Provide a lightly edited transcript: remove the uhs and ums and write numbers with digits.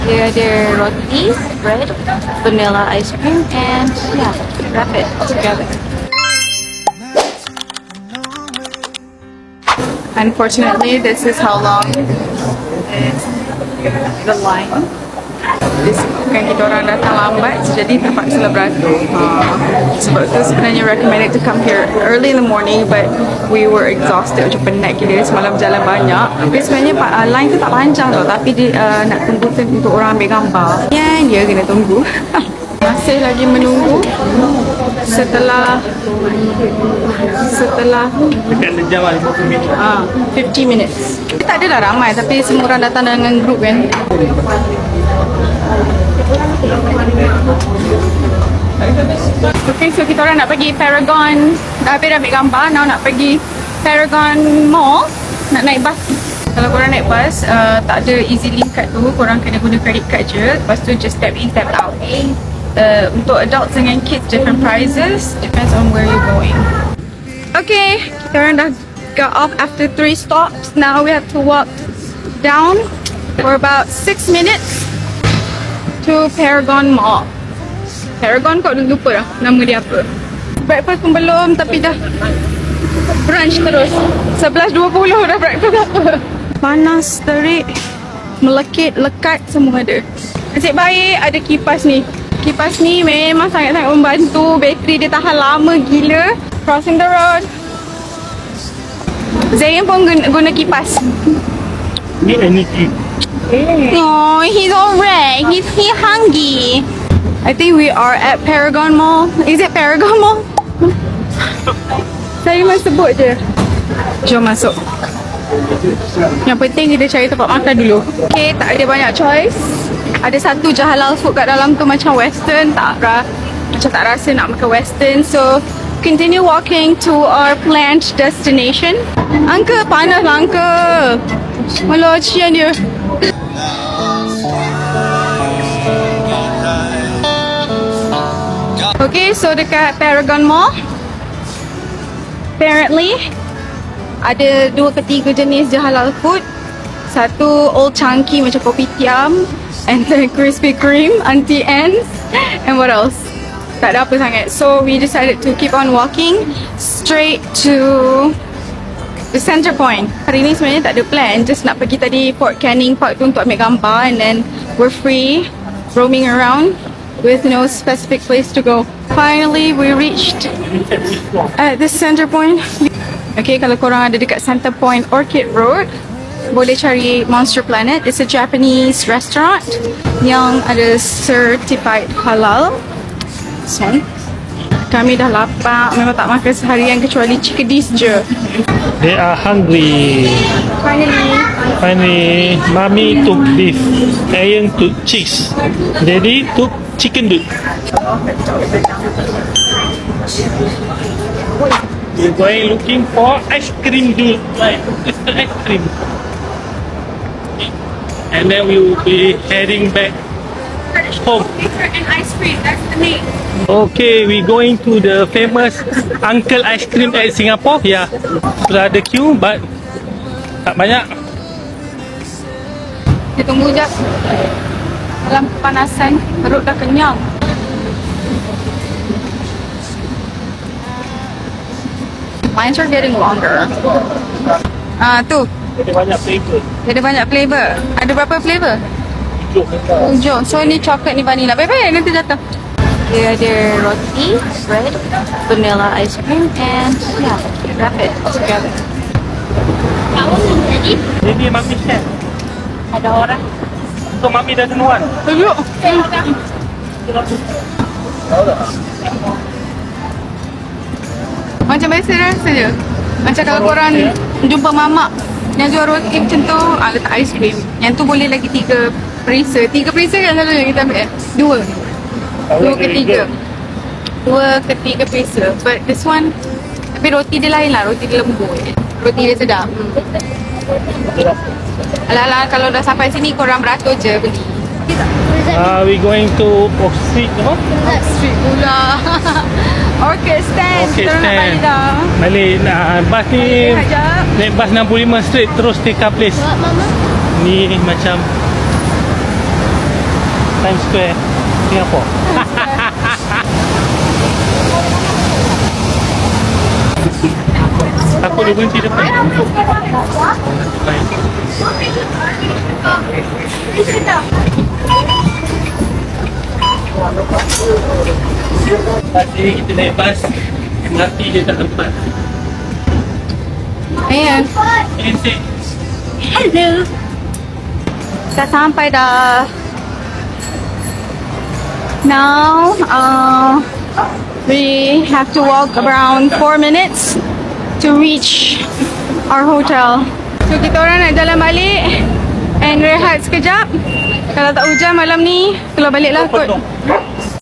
Dia ada roti, bread, vanilla ice cream, and yeah, wrap it all together. Unfortunately, this is how long is the line. Disebabkan kita orang datang lambat, jadi terpaksa beratur. Sebab tu sebenarnya recommended to come here early in the morning, but we were exhausted, macam penat gila semalam jalan banyak. Tapi sebenarnya line tu tak panjang tau, tapi dia nak tunggu untuk orang ambil gambar. Yang dia kena tunggu. Masih lagi menunggu setelah dekat sejam lah 50 minit. 50 minutes. Tak adalah ramai, tapi semua orang datang dengan group kan. Okay, so kita orang nak pergi Paragon. Dah habis dah ambil gambar. Now nak pergi Paragon Mall. Nak naik bus. Kalau korang naik bus, tak ada easy link card tu. Korang kena guna credit card je. Lepas tu just tap in, tap out. Untuk adults dengan kids, different prices. Depends on where you're going. Okay, kita orang dah got off after 3 stops. Now we have to walk down for about 6 minutes to Paragon Mall. Paragon kau dah lupa dah nama dia apa. Breakfast pun belum, tapi dah brunch terus. 11.20 dah breakfast apa. Panas, terik, melekit, lekat, semua ada. Nasib baik ada kipas ni. Kipas ni memang sangat-sangat membantu. Bateri dia tahan lama gila. Crossing the road. Zayn pun guna kipas. Ni energy. Oh, he's alright. He's hungry. I think we are at Paragon Mall. Is it Paragon Mall? Saya memang sebut je. Jom masuk. Yang penting kita cari tempat makan dulu. Okay, tak ada banyak choice. Ada satu je halal food kat dalam tu macam western. Macam tak rasa nak makan western. So, continue walking to our planned destination. Uncle, panas lah uncle. Malah cian dia. Okay, so dekat Paragon Mall, apparently ada 2 ke 3 jenis je halal food. Satu Old Chunky macam kopitiam, and then Krispy Kreme, Auntie Anne's, and what else? Tak ada apa sangat. So we decided to keep on walking straight to the center point. Hari ni sebenarnya tak ada plan, just nak pergi tadi Fort Canning Park tu untuk ambil gambar, and then we're free roaming around with no specific place to go. Finally, we reached at this center point. Okay, kalau korang ada dekat Center Point Orchid Road, boleh cari Monster Planet. It's a Japanese restaurant yang ada certified halal. So, kami dah lapar, memang tak makan seharian kecuali chickpeas je. They are hungry. Finally, mommy took beef, Ayang took cheese, daddy took chicken doot. We're going looking for ice cream doot, like ice cream. And then we will be heading back home. And ice cream, that's the name. Okay, we going to the famous Uncle Ice Cream at Singapore. Yeah, sudah ada queue, but tak banyak. Kita tunggu sekejap. Dalam kepanasan, perut dah kenyang. Lines are getting longer. Tu. Ada banyak flavor. Dia ada banyak flavor. Ada berapa flavor? 7. So ni coklat ni vanilla. Baik-baik nanti jatuh. Dia ada roti, bread, vanilla ice cream, and yeah, wrap it all together. Jadi mami share. Ada orang. So mami dah duluan. Tunjuk. Macam biasa rasa je. Macam kalau korang jumpa mamak yang jual roti macam tu, letak ice cream. Yang tu boleh lagi 3 perisa. 3 perisa kan selalunya kita ambil? 2 ke 3. 2 ke 3 perisa. But this one, tapi roti dia lain lah. Roti dia lembut. Roti dia sedap. Alah-alah, kalau dah sampai sini korang beratur je beli. We going to Oak Street, no? Street pula. Orchid stand. Orchid Kita orang nak stand. balik dah. Balik bas ni. Sekejap. Naik bas 65 straight terus Tekka Place. Ni macam Times Square, Singapore. Takut dia berhenti depan. Baik. Tadi kita naik bas MRT dia tak tempat. Ayan. Encik. Hello. Dah sampai dah. Now, we have to walk around 4 minutes to reach our hotel. So kita orang nak jalan balik and rehat sekejap. Kalau tak hujan malam ni, keluar balik lah kot.